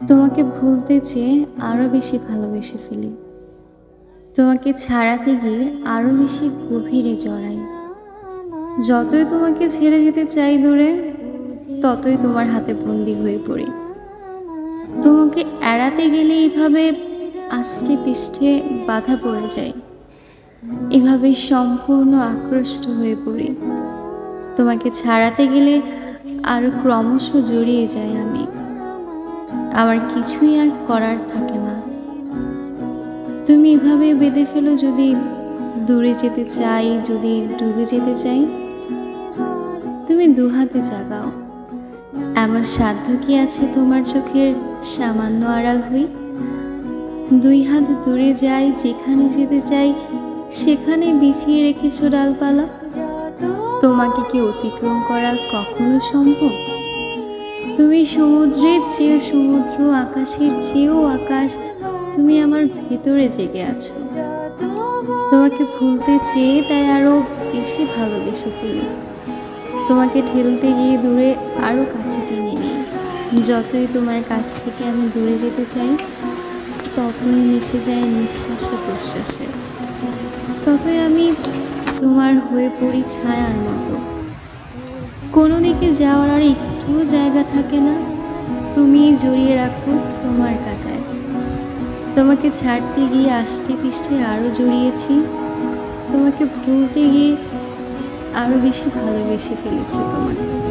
তোমাকে ভুলতে চেয়ে আরো বেশি ভালোবেসে ফেলি। তোমাকে ছাড়াতে গিয়ে আরো বেশি গভীরে জড়াই। যতই তোমাকে ছেড়ে যেতে চাই দূরে, ততই তোমার হাতে বন্দি হয়ে পড়ি। তোমাকে এড়াতে গেলে এইভাবে আষ্টে পৃষ্ঠে বাধা পড়ে যায়। এভাবে সম্পূর্ণ আকৃষ্ট হয়ে পড়ি। তোমাকে ছাড়াতে গেলে আরো ক্রমশ জড়িয়ে যাই আমি। আমার কিছুই আর করার থাকে না। তুমি এভাবে বেঁধে ফেলো, যদি দূরে যেতে চাই, যদি ডুবে যেতে চাই। তুমি দুহাতে জাগাও। এমন সাধ্য কি আছে তোমার চোখের সামান্য আড়াল হই? দুই হাত দূরে যাই, যেখানে যেতে চাই সেখানে বিছিয়ে রেখেছো ডালপালা। তোমাকে কি অতিক্রম করা কখনো সম্ভব? তুমি সমুদ্রের চেয়ে সমুদ্র, আকাশের চেয়েও আকাশ। তুমি আমার ভেতরে জেগে আছো। তোমাকে ভুলতে চেয়ে তাই আরো বেশি ভালোবেসে ফেলি। তোমাকে ঠেলতে গিয়ে দূরে আরো কাছে টেনে নিই। যতই তোমার কাছ থেকে আমি দূরে যেতে চাই, ততই মিশে যায় নিঃশ্বাসে প্রশ্বাসে। ততই আমি তোমার হয়ে পড়ি ছায়ার মতো। কোনো দিকে যাওয়ার আর একটুও জায়গা থাকে না। তুমি জড়িয়ে রাখো তোমার কাঁটায়। তোমাকে ছাড়তে গিয়ে আষ্টে পৃষ্ঠে আরো জড়িয়েছি। তোমাকে ভুলতে গিয়ে আরো বেশি ভালোবেসে ফেলেছি তোমাকে।